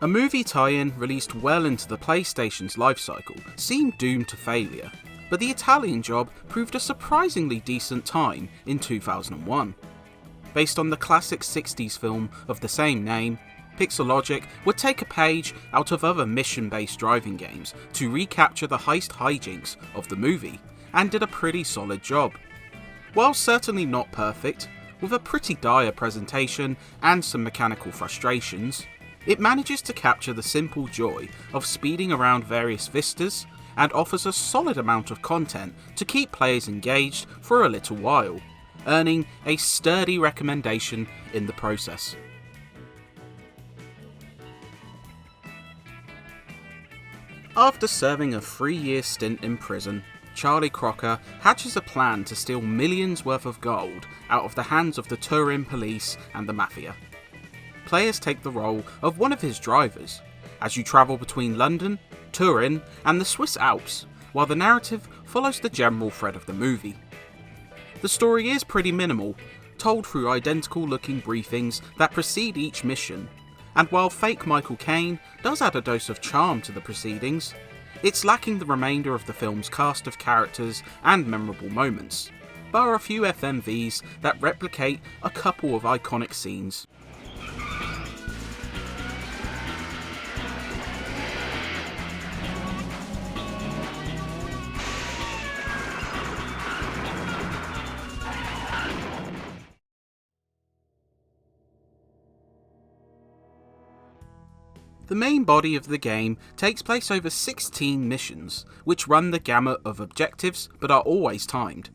A movie tie-in released well into the PlayStation's lifecycle seemed doomed to failure, but The Italian Job proved a surprisingly decent time in 2001. Based on the classic 60s film of the same name, Pixelogic would take a page out of other mission-based driving games to recapture the heist hijinks of the movie, and did a pretty solid job. While certainly not perfect, with a pretty dire presentation and some mechanical frustrations, it manages to capture the simple joy of speeding around various vistas and offers a solid amount of content to keep players engaged for a little while, earning a sturdy recommendation in the process. After serving a 3-year stint in prison, Charlie Crocker hatches a plan to steal millions worth of gold out of the hands of the Turin police and the mafia. Players take the role of one of his drivers, as you travel between London, Turin and the Swiss Alps, while the narrative follows the general thread of the movie. The story is pretty minimal, told through identical looking briefings that precede each mission, and while fake Michael Caine does add a dose of charm to the proceedings, it's lacking the remainder of the film's cast of characters and memorable moments, bar a few FMVs that replicate a couple of iconic scenes. The main body of the game takes place over 16 missions, which run the gamut of objectives but are always timed.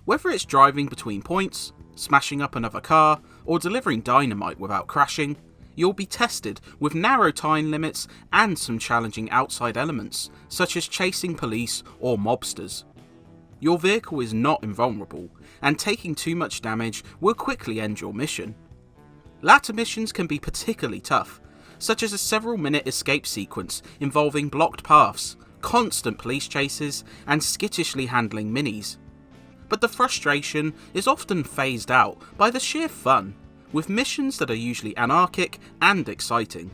Whether it's driving between points, smashing up another car, or delivering dynamite without crashing, you'll be tested with narrow time limits and some challenging outside elements, such as chasing police or mobsters. Your vehicle is not invulnerable, and taking too much damage will quickly end your mission. Latter missions can be particularly tough, such as a several-minute escape sequence involving blocked paths, constant police chases, and skittishly handling minis. But the frustration is often phased out by the sheer fun, with missions that are usually anarchic and exciting.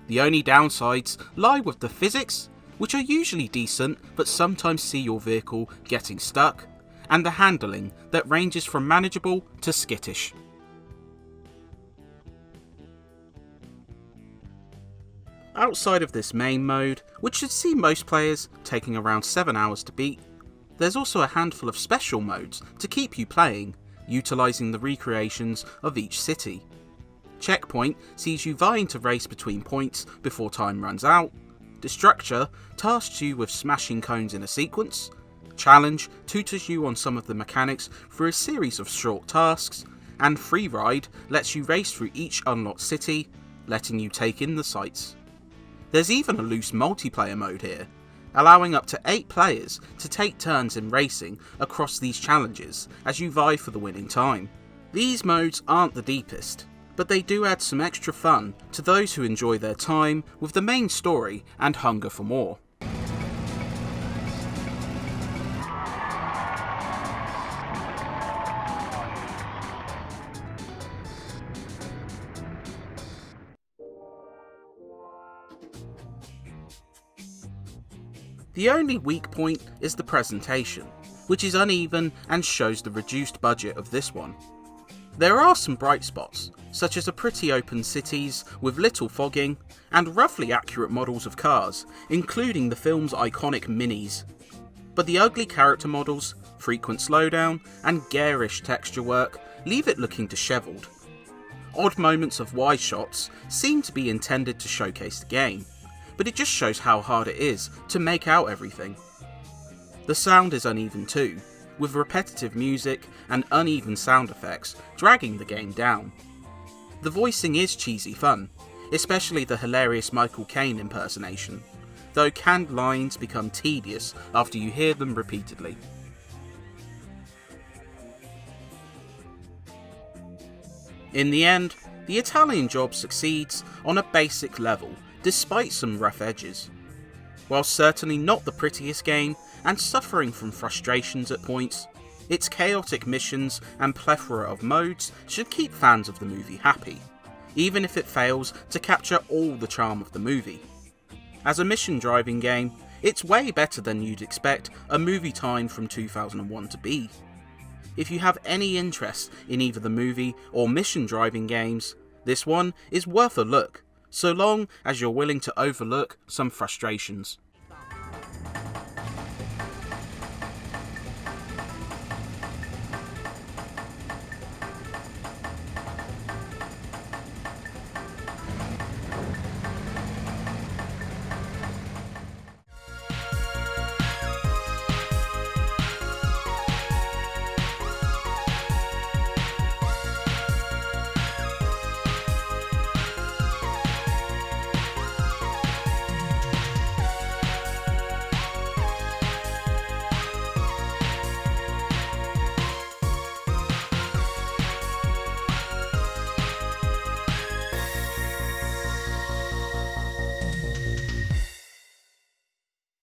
The only downsides lie with the physics, which are usually decent but sometimes see your vehicle getting stuck, and the handling that ranges from manageable to skittish. Outside of this main mode, which should see most players taking around 7 hours to beat, there's also a handful of special modes to keep you playing, utilising the recreations of each city. Checkpoint sees you vying to race between points before time runs out, Destructure tasks you with smashing cones in a sequence, Challenge tutors you on some of the mechanics through a series of short tasks, and Free Ride lets you race through each unlocked city, letting you take in the sights. There's even a loose multiplayer mode here, allowing up to 8 players to take turns in racing across these challenges as you vie for the winning time. These modes aren't the deepest, but they do add some extra fun to those who enjoy their time with the main story and hunger for more. The only weak point is the presentation, which is uneven and shows the reduced budget of this one. There are some bright spots, such as a pretty open cities with little fogging, and roughly accurate models of cars, including the film's iconic minis. But the ugly character models, frequent slowdown, and garish texture work leave it looking dishevelled. Odd moments of wide shots seem to be intended to showcase the game, but it just shows how hard it is to make out everything. The sound is uneven too, with repetitive music and uneven sound effects dragging the game down. The voicing is cheesy fun, especially the hilarious Michael Caine impersonation, though canned lines become tedious after you hear them repeatedly. In the end, The Italian Job succeeds on a basic level, despite some rough edges. While certainly not the prettiest game, and suffering from frustrations at points, its chaotic missions and plethora of modes should keep fans of the movie happy, even if it fails to capture all the charm of the movie. As a mission driving game, it's way better than you'd expect a movie timed from 2001 to be. If you have any interest in either the movie or mission driving games, this one is worth a look, so long as you're willing to overlook some frustrations.